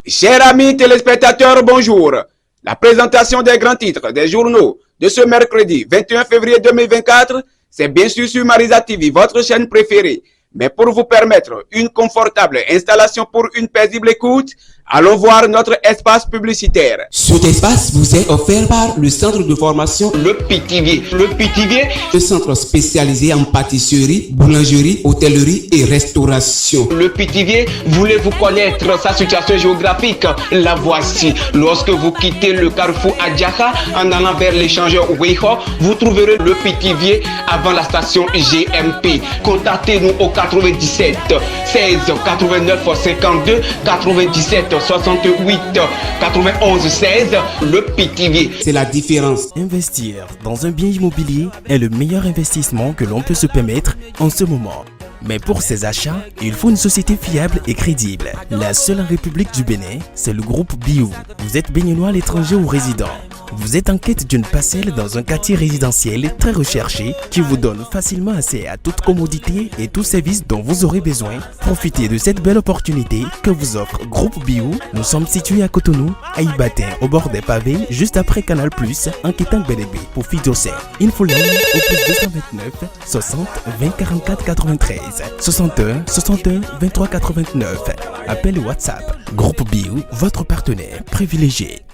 Chers amis téléspectateurs, bonjour. La présentation des grands titres des journaux de ce mercredi 21 février 2024, c'est bien sûr sur Marisa TV, votre chaîne préférée. Mais pour vous permettre une confortable installation pour une paisible écoute, allons voir notre espace publicitaire. Cet espace vous est offert par le centre de formation Le Pithiviers. Le Pithiviers, le centre spécialisé en pâtisserie, boulangerie, hôtellerie et restauration. Le Pithiviers, voulez-vous connaître sa situation géographique? La voici. Lorsque vous quittez le carrefour Adjaka en allant vers l'échangeur Weiho, vous trouverez le Pithiviers avant la station GMP. Contactez-nous au 97 16 89 52 97 68 91 16, le Pithiviers. C'est la différence. Investir dans un bien immobilier est le meilleur investissement que l'on peut se permettre en ce moment. Mais pour ces achats, il faut une société fiable et crédible. La seule en République du Bénin, c'est le groupe Biou. Vous êtes béninois à l'étranger ou résident. Vous êtes en quête d'une parcelle dans un quartier résidentiel très recherché qui vous donne facilement accès à toute commodité et tout service dont vous aurez besoin. Profitez de cette belle opportunité que vous offre Groupe Biou. Nous sommes situés à Cotonou, à Ibatin, au bord des pavés, juste après Canal+, en quittant Bédébé pour Fidocé. Infoline au plus 229 60 20 44 93 61 61 23 89. Appel WhatsApp. Groupe Biou, votre partenaire privilégié.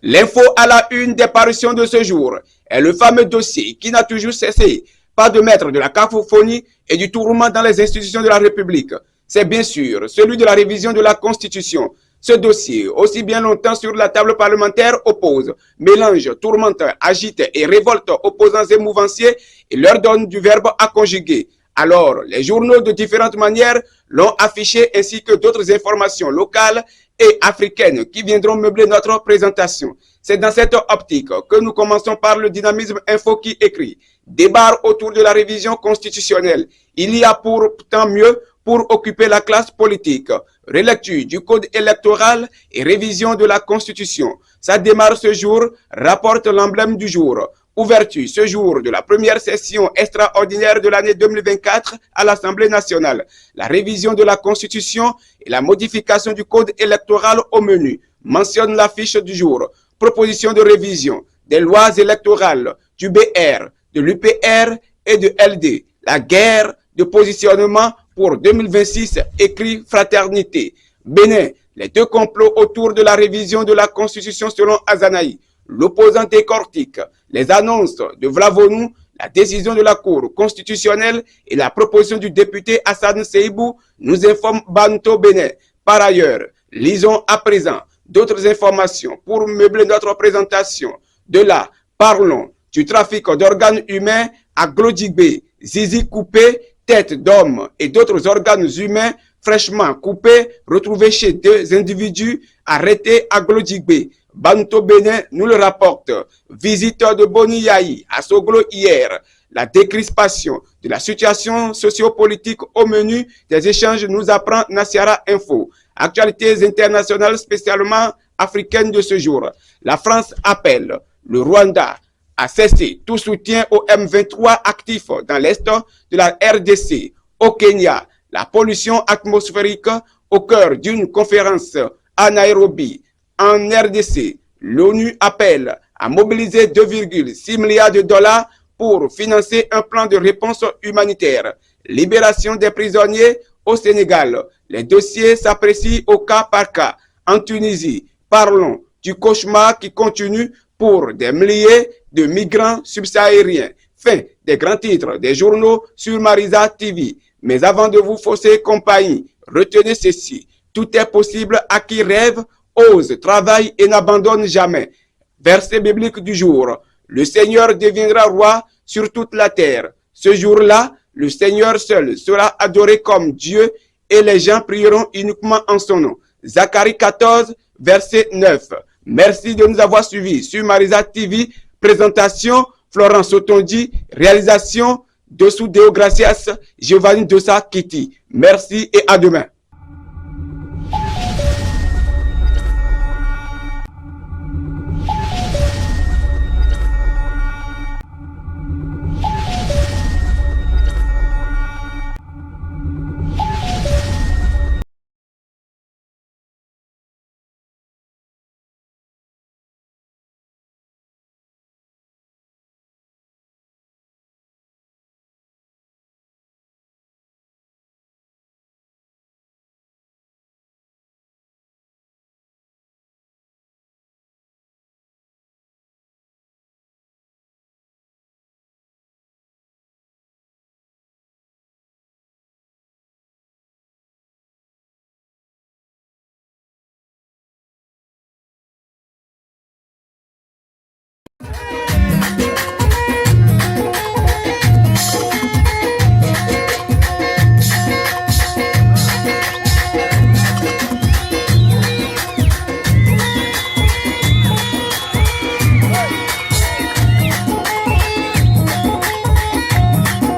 L'info à la une des parutions de ce jour est le fameux dossier qui n'a toujours cessé pas de mettre de la cacophonie et du tourment dans les institutions de la République. C'est bien sûr celui de la révision de la Constitution. Ce dossier, aussi bien longtemps sur la table parlementaire, oppose, mélange, tourmente, agite et révolte opposants et mouvanciers et leur donne du verbe à conjuguer. Alors, les journaux de différentes manières l'ont affiché ainsi que d'autres informations locales et africaines qui viendront meubler notre présentation. C'est dans cette optique que nous commençons par le Dynamisme Info qui écrit « Débat autour de la révision constitutionnelle. Il y a pourtant mieux pour occuper la classe politique. Relecture du code électoral et révision de la Constitution. Ça démarre ce jour, rapporte l'emblème du jour. Ouverture ce jour de la première session extraordinaire de l'année 2024 à l'Assemblée nationale. La révision de la Constitution et la modification du code électoral au menu. Mentionne l'affiche du jour. Proposition de révision des lois électorales du BR, de l'UPR et de LD. La guerre de positionnement pour 2026 écrit Fraternité. Bénin, les deux complots autour de la révision de la Constitution selon Azanaï. L'opposant décortique les annonces de Vlavonou, la décision de la Cour constitutionnelle et la proposition du député Hassan Seibou, nous informe Banto Bénin. Par ailleurs, lisons à présent d'autres informations pour meubler notre présentation. De là, parlons du trafic d'organes humains à Glodjigbe, zizi coupé, tête d'homme et d'autres organes humains fraîchement coupés retrouvés chez deux individus arrêtés à Glodjigbe. Banto Bénin nous le rapporte. Visiteur de Boni Yahi à Soglo hier. La décrispation de la situation sociopolitique au menu des échanges nous apprend Nassiara Info. Actualités internationales spécialement africaines de ce jour. La France appelle le Rwanda à cesser tout soutien au M23 actif dans l'est de la RDC. Au Kenya, la pollution atmosphérique au cœur d'une conférence à Nairobi. En RDC, l'ONU appelle à mobiliser 2,6 milliards de dollars pour financer un plan de réponse humanitaire. Libération des prisonniers au Sénégal. Les dossiers s'apprécient au cas par cas. En Tunisie, parlons du cauchemar qui continue pour des milliers de migrants subsahariens. Fin des grands titres des journaux sur Marisa TV. Mais avant de vous fausser compagnie, retenez ceci. Tout est possible à qui rêve, ose, travaille et n'abandonne jamais. Verset biblique du jour. Le Seigneur deviendra roi sur toute la terre. Ce jour-là, le Seigneur seul sera adoré comme Dieu et les gens prieront uniquement en son nom. Zacharie 14, verset 9. Merci de nous avoir suivis sur Marisa TV. Présentation, Florence Otondi. Réalisation, Dessous Deo Gracias, Giovanni Dossa Kitty. Merci et à demain.